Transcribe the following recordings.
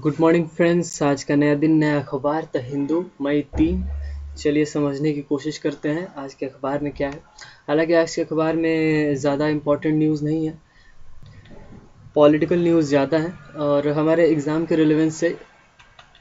Good morning friends. आज का नया दिन, नया अखबार द हिंदू, मई 3। चलिए समझने की कोशिश करते हैं आज के अखबार में क्या है। हालांकि आज के अखबार में ज़्यादा इम्पोर्टेंट न्यूज़ नहीं है, पॉलिटिकल न्यूज़ ज़्यादा है और हमारे एग्ज़ाम के रिलेवेंस से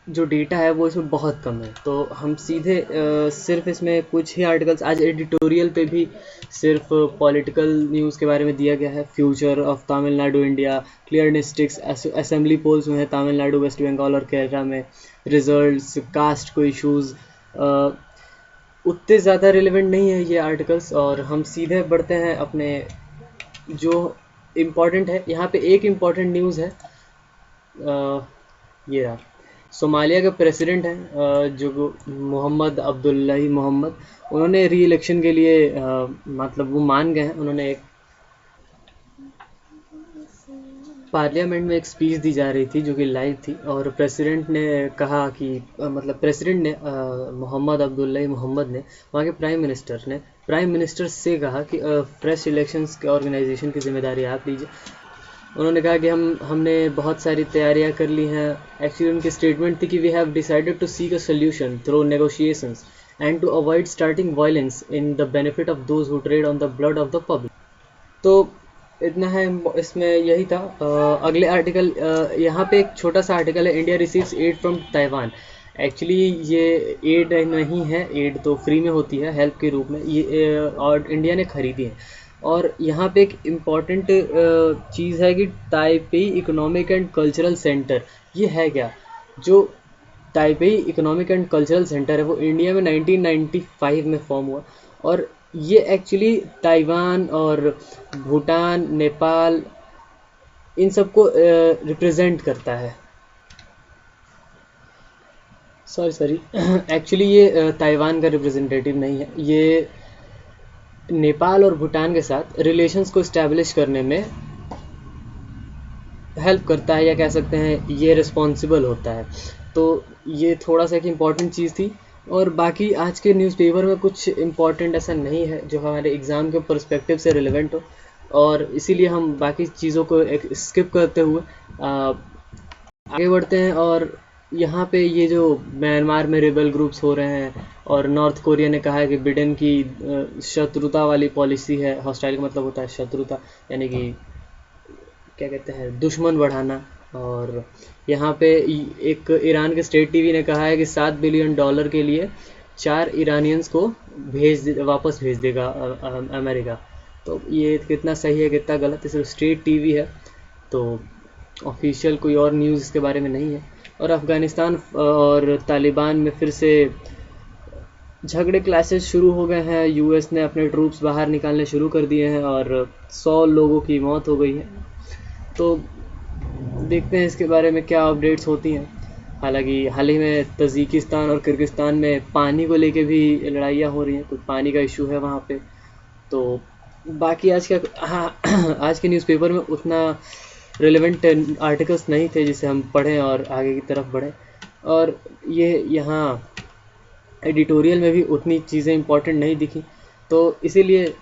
जो डेटा है वो इसमें बहुत कम है। तो हम सीधे सिर्फ इसमें कुछ ही आर्टिकल्स, आज एडिटोरियल पे भी सिर्फ पॉलिटिकल न्यूज़ के बारे में दिया गया है। Future of Tamil Nadu India, clear sticks, assembly polls में है तमिलनाडु, वेस्ट बंगाल और केरला में, रिजल्ट्स, कास्ट को इश्यूज़। उतने ज़्यादा रिलेवेंट नहीं है ये आर्टिकल्स और हम सीधे बढ़ते हैं अपने जो इम्पोर्टेंट है। यहाँ पे एक इम्पॉर्टेंट न्यूज़ है, ये रहा। सोमालिया के प्रेसिडेंट हैं जो मोहम्मद अब्दुल्लाही मोहम्मद, उन्होंने री इलेक्शन के लिए मतलब वो मान गए हैं। उन्होंने एक पार्लियामेंट में एक स्पीच दी जा रही थी जो कि लाइव थी और प्रेसिडेंट ने कहा कि मतलब प्रेसिडेंट ने मोहम्मद अब्दुल्लाही मोहम्मद ने वहाँ के प्राइम मिनिस्टर से कहा कि फ्रेश इलेक्शंस के ऑर्गेनाइजेशन की जिम्मेदारी आप लीजिए। उन्होंने कहा कि हमने बहुत सारी तैयारियां कर ली हैं। एक्चुअली उनकी स्टेटमेंट थी कि we have decided to seek a solution through negotiations and to avoid starting violence in the benefit of those who trade on the blood of the public. तो इतना है इसमें, यही था। अगले आर्टिकल, यहाँ पे एक छोटा सा आर्टिकल है, India receives aid from Taiwan. Actually ये एड नहीं है, एड तो फ्री में होती है हेल्प के रूप में, ये और इंडिया ने खरीदी है। और यहाँ पे एक इम्पॉर्टेंट चीज़ है कि Taipei economic and cultural centre, ये है क्या? जो Taipei economic and cultural centre है वो इंडिया में 1995 में फॉर्म हुआ और ये एक्चुअली ताइवान और भूटान, नेपाल, इन सबको रिप्रेजेंट करता है। सॉरी एक्चुअली ये ताइवान का रिप्रेजेंटेटिव नहीं है, ये नेपाल और भूटान के साथ रिलेशंस को इस्टेब्लिश करने में हेल्प करता है, या कह सकते हैं ये रिस्पॉन्सिबल होता है। तो ये थोड़ा सा एक इम्पॉर्टेंट चीज़ थी। और बाकी आज के न्यूज़पेपर में कुछ इम्पॉर्टेंट ऐसा नहीं है जो हमारे एग्ज़ाम के पर्सपेक्टिव से रिलेवेंट हो, और इसीलिए हम बाकी चीज़ों को एक स्किप करते हुए आगे बढ़ते हैं। और यहाँ पे ये जो म्यांमार में रेबल ग्रुप्स हो रहे हैं और नॉर्थ कोरिया ने कहा है कि बिडेन की शत्रुता वाली पॉलिसी है, हॉस्टाइल का मतलब होता है शत्रुता, यानी कि क्या कहते हैं, दुश्मन बढ़ाना। और यहाँ पे एक ईरान के स्टेट टीवी ने कहा है कि $7 बिलियन के लिए 4 इरानियंस को वापस भेज देगा अमेरिका। तो ये कितना सही है कितना गलत, सिर्फ स्टेट टीवी है, तो ऑफिशियल कोई और न्यूज़ इसके बारे में नहीं है। और अफ़गानिस्तान और तालिबान में फिर से झगड़े, क्लैशेस शुरू हो गए हैं। यूएस ने अपने ट्रूप्स बाहर निकालने शुरू कर दिए हैं और 100 लोगों की मौत हो गई है। तो देखते हैं इसके बारे में क्या अपडेट्स होती हैं। हालांकि हाल ही में तजिकिस्तान और किर्गिस्तान में पानी को लेके भी लड़ाइयाँ हो रही हैं, कुछ पानी का इशू है वहाँ पे। तो बाकी आज के न्यूज़पेपर में उतना रिलेवेंट आर्टिकल्स नहीं थे जिसे हम पढ़ें और आगे की तरफ बढ़ें। और ये यहाँ एडिटोरियल में भी उतनी चीज़ें इंपॉर्टेंट नहीं दिखी, तो इसीलिए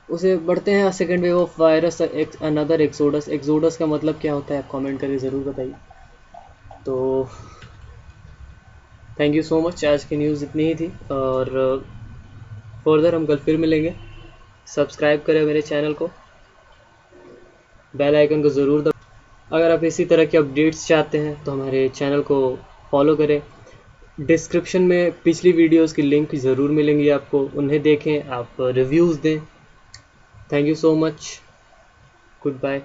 उसे बढ़ते हैं। Second wave of virus, another exodus का मतलब क्या होता है आप कमेंट करके ज़रूर बताइए। तो थैंक यू सो मच, आज की न्यूज़ इतनी ही थी और फर्दर हम कल फिर मिलेंगे। सब्सक्राइब करें मेरे चैनल को, बेल आइकन को ज़रूर दबाएं। अगर आप इसी तरह के अपडेट्स चाहते हैं तो हमारे चैनल को फॉलो करें। डिस्क्रिप्शन में पिछली वीडियोस की लिंक ज़रूर मिलेंगी आपको, उन्हें देखें, आप रिव्यूज़ दें। Thank you so much. Goodbye.